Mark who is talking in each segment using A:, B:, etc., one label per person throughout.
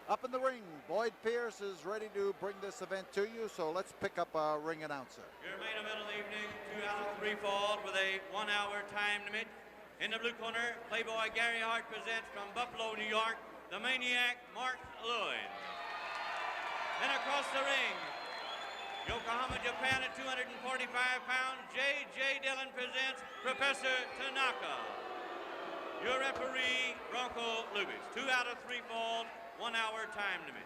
A: Up in the ring, Boyd Pierce is ready to bring this event to you, so let's pick up our ring announcer.
B: Your main event of the evening, 2 out of 3 falls with a 1-hour time limit. In the blue corner, Playboy Gary Hart presents from Buffalo, New York, the Maniac Mark Lewin. Then across the ring, Yokohama, Japan at 245 pounds, J.J. Dillon presents Professor Tanaka. Your referee, Bronco Lubitz. 2 out of 3 falls, 1-hour time limit.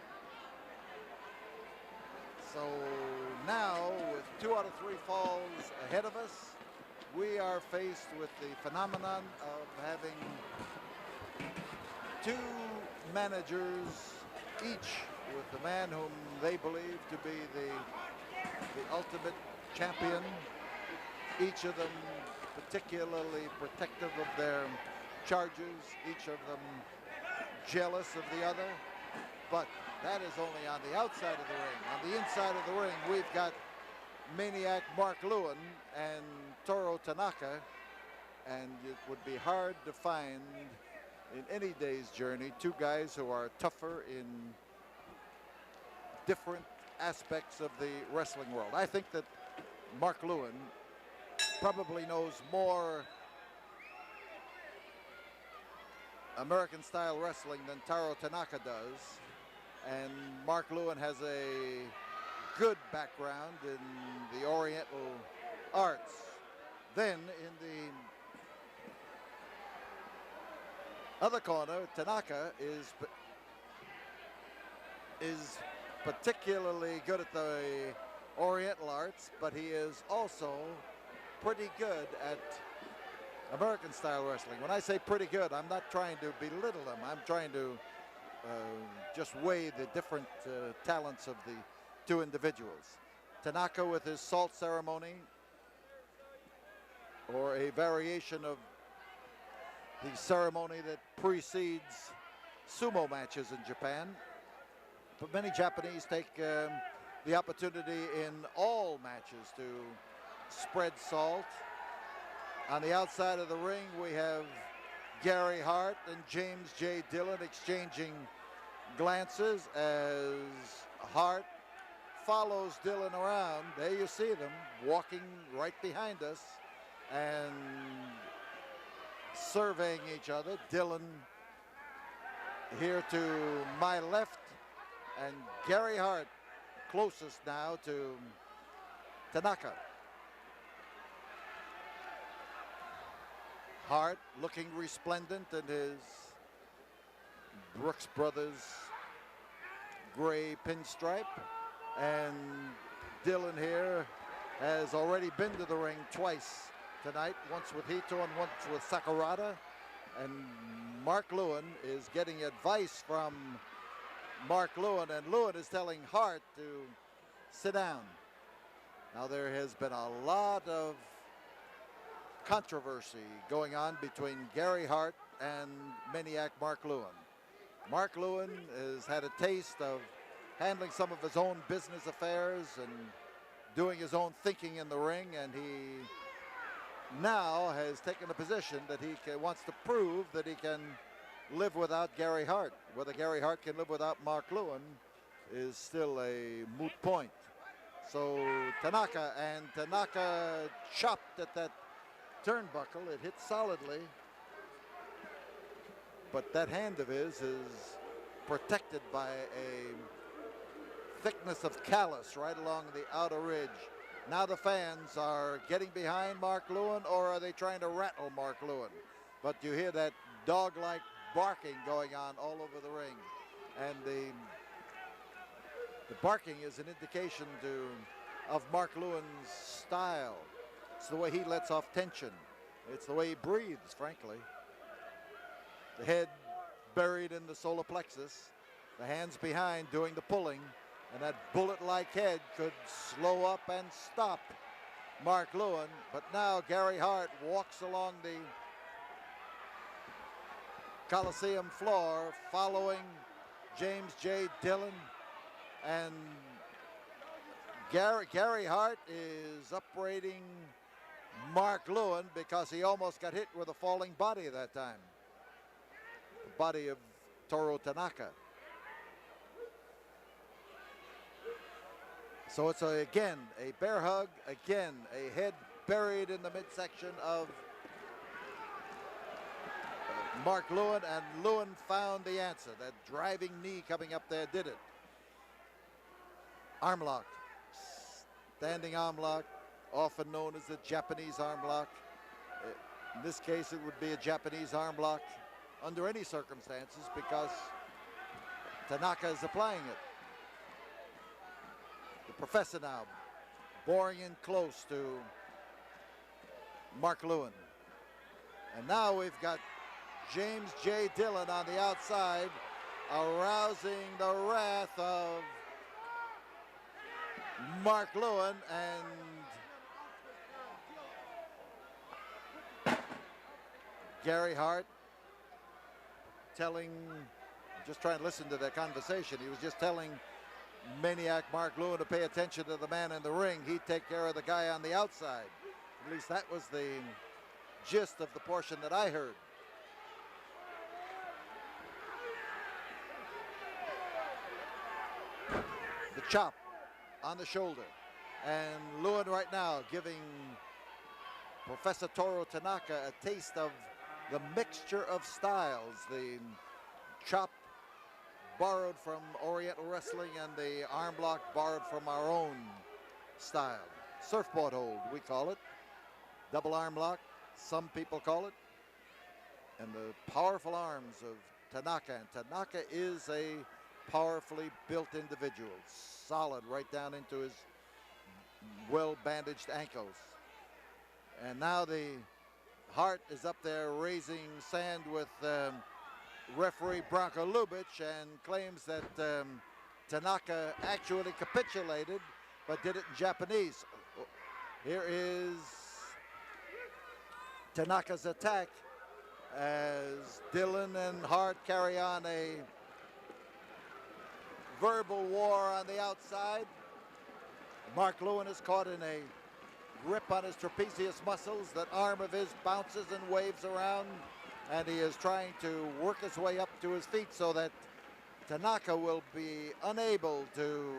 A: So now, with 2 out of 3 falls ahead of us, we are faced with the phenomenon of having 2 managers, each with the man whom they believe to be the ultimate champion, each of them particularly protective of their charges, each of them jealous of the other, but that is only on the outside of the ring. On the inside of the ring, we've got Maniac Mark Lewin and Toru Tanaka, and it would be hard to find in any day's journey 2 guys who are tougher in different aspects of the wrestling world. I think that Mark Lewin probably knows more American-style wrestling than Toru Tanaka does, and Mark Lewin has a good background in the Oriental arts. Then in the other corner, Tanaka is particularly good at the Oriental arts, but he is also pretty good at American-style wrestling. When I say pretty good, I'm not trying to belittle him. I'm trying to just weigh the different talents of the 2 individuals. Tanaka with his salt ceremony, or a variation of the ceremony that precedes sumo matches in Japan. But many Japanese take the opportunity in all matches to spread salt. On the outside of the ring, we have Gary Hart and James J. Dillon exchanging glances as Hart follows Dillon around. There you see them walking right behind us and surveying each other. Dillon here to my left, and Gary Hart closest now to Tanaka. Hart looking resplendent in his Brooks Brothers gray pinstripe, and Dillon here has already been to the ring twice tonight, once with Hito and once with Sakurada, and Mark Lewin is getting advice from Mark Lewin, and Lewin is telling Hart to sit down. Now there has been a lot of controversy going on between Gary Hart and Maniac Mark Lewin. Mark Lewin has had a taste of handling some of his own business affairs and doing his own thinking in the ring, and he now has taken a position that he wants to prove that he can live without Gary Hart. Whether Gary Hart can live without Mark Lewin is still a moot point. So Tanaka chopped at that turnbuckle. It hit solidly, but that hand of his is protected by a thickness of callus right along the outer ridge. Now the fans are getting behind Mark Lewin, or are they trying to rattle Mark Lewin? But you hear that dog-like barking going on all over the ring, and the barking is an indication of Mark Lewin's style. It's the way he lets off tension. It's the way he breathes, frankly. The head buried in the solar plexus, the hands behind doing the pulling, and that bullet-like head could slow up and stop Mark Lewin. But now Gary Hart walks along the Coliseum floor following James J. Dillon, and Gary Hart is upbraiding Mark Lewin because he almost got hit with a falling body that time. The body of Toru Tanaka. So it's again a bear hug, again a head buried in the midsection of Mark Lewin, and Lewin found the answer. That driving knee coming up there did it. Arm lock, standing arm lock, often known as the Japanese arm lock. In this case, it would be a Japanese arm lock under any circumstances because Tanaka is applying it. The professor now boring in close to Mark Lewin. And now we've got James J. Dillon on the outside, arousing the wrath of Mark Lewin, and Gary Hart telling, just trying to listen to their conversation, he was just telling Maniac Mark Lewin to pay attention to the man in the ring. He'd take care of the guy on the outside. At least that was the gist of the portion that I heard. The chop on the shoulder. And Lewin right now giving Professor Toru Tanaka a taste of the mixture of styles. The chop borrowed from Oriental wrestling and the arm block borrowed from our own style. Surfboard hold, we call it. Double arm lock, some people call it. And the powerful arms of Tanaka. And Tanaka is a powerfully built individual, solid right down into his well-bandaged ankles. And now the Hart is up there raising sand with referee Branko Lubic, and claims that Tanaka actually capitulated but did it in Japanese. Here is Tanaka's attack as Dillon and Hart carry on a verbal war on the outside. Mark Lewin is caught in a grip on his trapezius muscles. That arm of his bounces and waves around, and he is trying to work his way up to his feet so that Tanaka will be unable to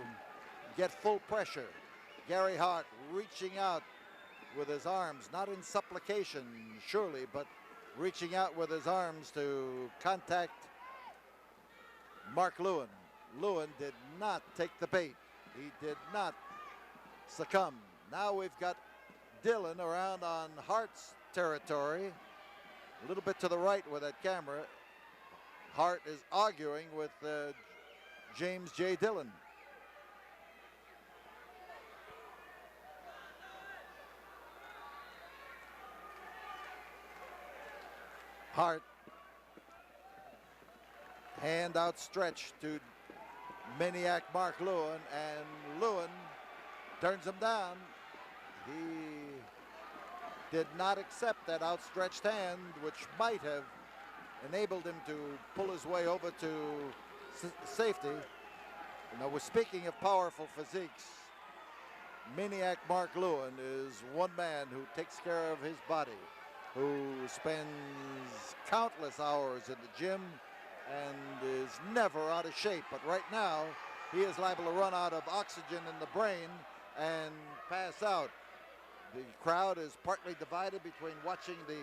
A: get full pressure. Gary Hart reaching out with his arms, not in supplication surely, but reaching out with his arms to contact Mark Lewin. Lewin did not take the bait. He did not succumb. Now we've got Dillon around on Hart's territory, a little bit to the right with that camera. Hart is arguing with James J. Dillon. Hart, hand outstretched to Maniac Mark Lewin, and Lewin turns him down. He did not accept that outstretched hand, which might have enabled him to pull his way over to safety. Now, we're speaking of powerful physiques. Maniac Mark Lewin is one man who takes care of his body, who spends countless hours in the gym and is never out of shape. But right now, he is liable to run out of oxygen in the brain and pass out. The crowd is partly divided between watching the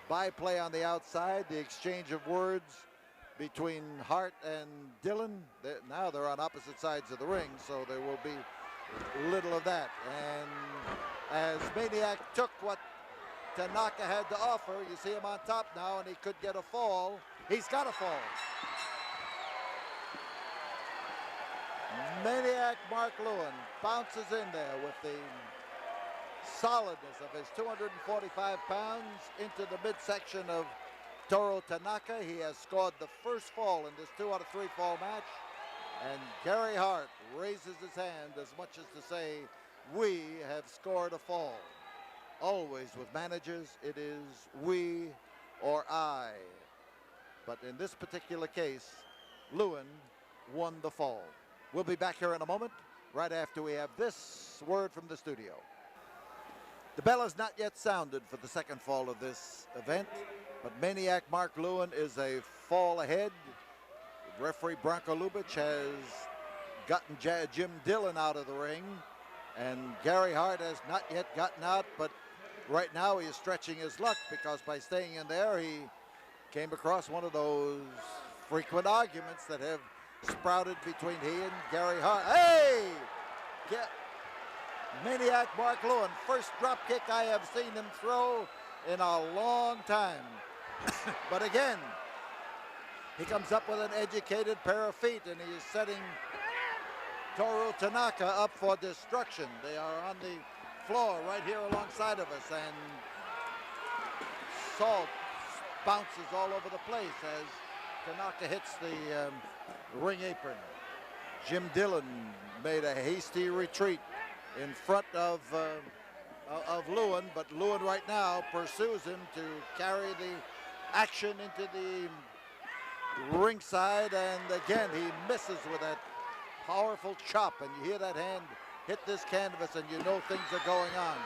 A: byplay on the outside, the exchange of words between Hart and Dillon. Now they're on opposite sides of the ring, so there will be little of that. And as Maniac took what Tanaka had to offer, you see him on top now, and he could get a fall. He's got a fall. Maniac Mark Lewin bounces in there with the solidness of his 245 pounds into the midsection of Toru Tanaka. He has scored the first fall in this 2 out of 3 fall match. And Gary Hart raises his hand as much as to say, we have scored a fall. Always with managers, it is we or I. But in this particular case, Lewin won the fall. We'll be back here in a moment, right after we have this word from the studio. The bell has not yet sounded for the second fall of this event, but Maniac Mark Lewin is a fall ahead. Referee Branko Lubic has gotten Jim Dillon out of the ring, and Gary Hart has not yet gotten out, but right now he is stretching his luck because by staying in there, he came across one of those frequent arguments that have sprouted between he and Gary Hart. Hey! Maniac Mark Lewin, first drop kick I have seen him throw in a long time. But again, he comes up with an educated pair of feet, and he is setting Toru Tanaka up for destruction. They are on the floor right here alongside of us, and salt bounces all over the place as Tanaka hits the ring apron. Jim Dillon made a hasty retreat in front of Lewin, but Lewin right now pursues him to carry the action into the ringside, and again he misses with that powerful chop, and you hear that hand hit this canvas and you know things are going on.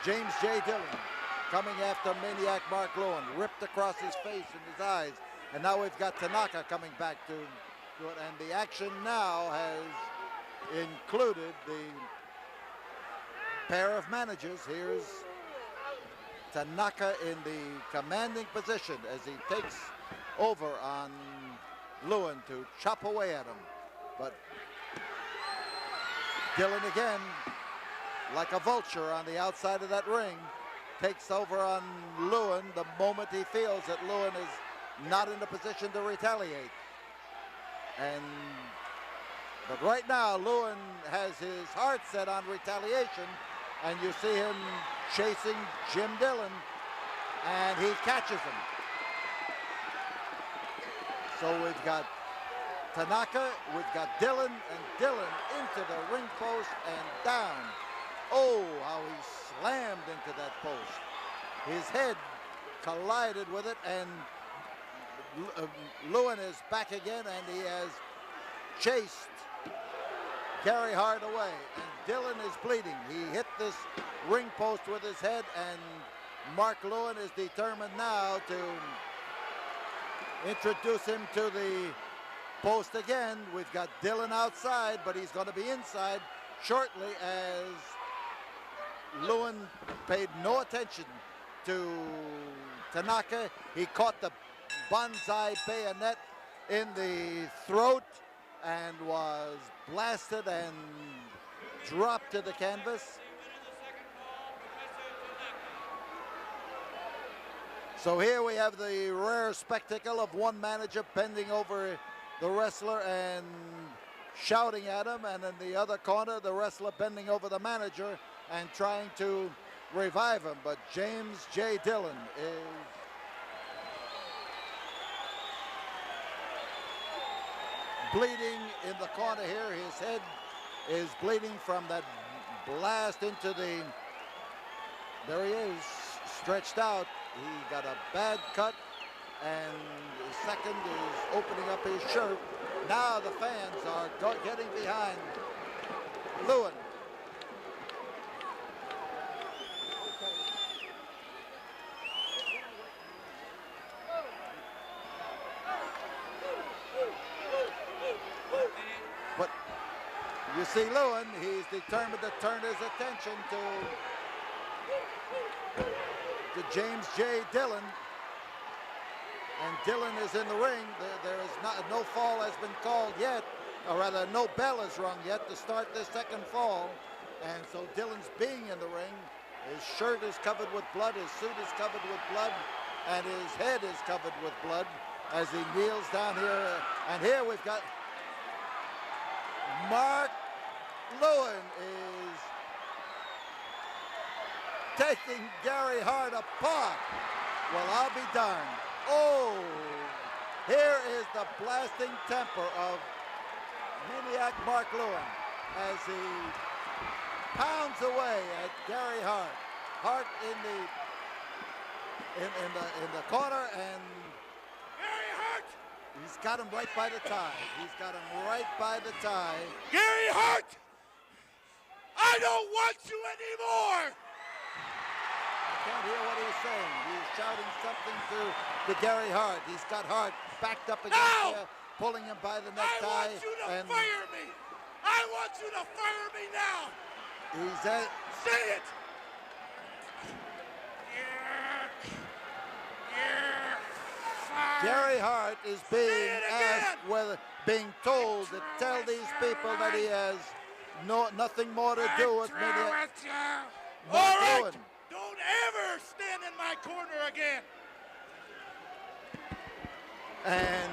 A: James J. Dillon coming after Maniac Mark Lewin, ripped across his face and his eyes, and now we've got Tanaka coming back to it, and the action now has included the pair of managers. Here's Tanaka in the commanding position as he takes over on Lewin to chop away at him. But Dillon again, like a vulture on the outside of that ring, takes over on Lewin the moment he feels that Lewin is not in a position to retaliate. But right now, Lewin has his heart set on retaliation, and you see him chasing Jim Dillon, and he catches him. So we've got Tanaka, we've got Dillon, and Dillon into the ring post and down. Oh, how he slammed into that post. His head collided with it, and Lewin is back again, and he has chased Gary Hart away, and Dillon is bleeding. He hit this ring post with his head, and Mark Lewin is determined now to introduce him to the post again. We've got Dillon outside, but he's going to be inside shortly as Lewin paid no attention to Tanaka. He caught the bonsai bayonet in the throat and was blasted and dropped to the canvas. So here we have the rare spectacle of one manager bending over the wrestler and shouting at him, and in the other corner the wrestler bending over the manager and trying to revive him. But James J. Dillon is bleeding in the corner here. His head is bleeding from that blast into the, there he is, stretched out. He got a bad cut, and the second is opening up his shirt. Now the fans are getting behind Lewin. But you see Lewin, he's determined to turn his attention to James J. Dillon. And Dillon is in the ring. There is no fall has been called yet, or rather no bell is rung yet to start this second fall. And so Dillon's being in the ring. His shirt is covered with blood, his suit is covered with blood, and his head is covered with blood as he kneels down here. And here we've got Mark Lewin is taking Gary Hart apart. Well, I'll be darned. Oh, here is the blasting temper of Maniac Mark Lewin as he pounds away at Gary Hart. Hart in the corner, and
C: Gary Hart!
A: He's got him right by the tie. He's got him right by the tie.
C: Gary Hart! I don't want you anymore!
A: Can't hear what he's saying. He's shouting something to Gary Hart. He's got Hart backed up against here, pulling him by the necktie.
C: I want you to fire me! I want you to fire me now.
A: He's at.
C: Say it.
A: Gary Hart is being asked being told to tell these people that he has nothing more to do with Maniac.
C: All right.
A: Lewin.
C: Don't ever stand in my corner again.
A: And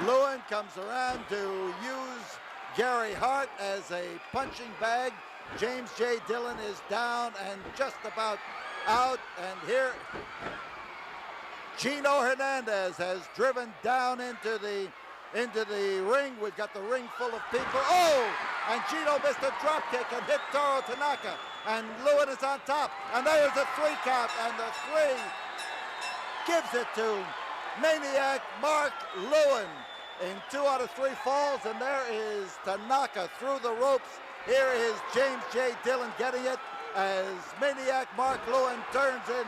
A: Lewin comes around to use Gary Hart as a punching bag. James J. Dillon is down and just about out. And here, Gino Hernandez has driven down into the ring. We've got the ring full of people. Oh! And Gino missed a drop kick and hit Toru Tanaka. And Lewin is on top. And there's a 3 count. And the 3 gives it to Maniac Mark Lewin in 2 out of 3 falls. And there is Tanaka through the ropes. Here is James J. Dillon getting it as Maniac Mark Lewin turns in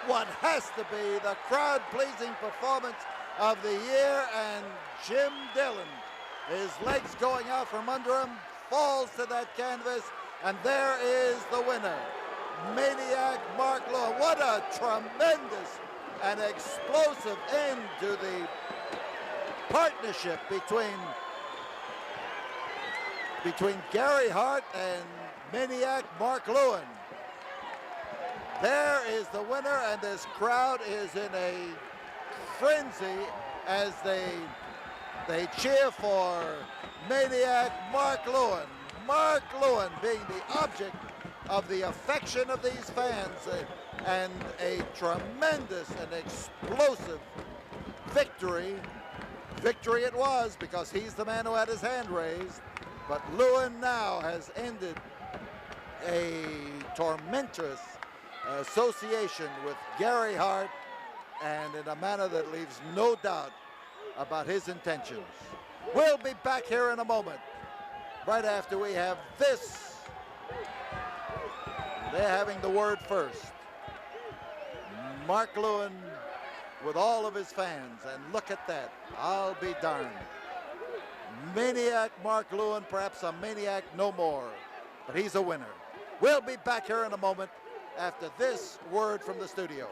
A: what has to be the crowd-pleasing performance of the year. And Jim Dillon, his legs going out from under him, falls to that canvas. And there is the winner, Maniac Mark Lewin. What a tremendous and explosive end to the partnership between Gary Hart and Maniac Mark Lewin. There is the winner, and this crowd is in a frenzy as they cheer for Maniac Mark Lewin. Mark Lewin being the object of the affection of these fans, and a tremendous and explosive victory. Victory it was, because he's the man who had his hand raised. But Lewin now has ended a tormentorous association with Gary Hart, and in a manner that leaves no doubt about his intentions. We'll be back here in a moment, right after we have this. They're having the word first. Mark Lewin with all of his fans, and look at that, I'll be darned. Maniac Mark Lewin, perhaps a maniac no more, but he's a winner. We'll be back here in a moment after this word from the studio.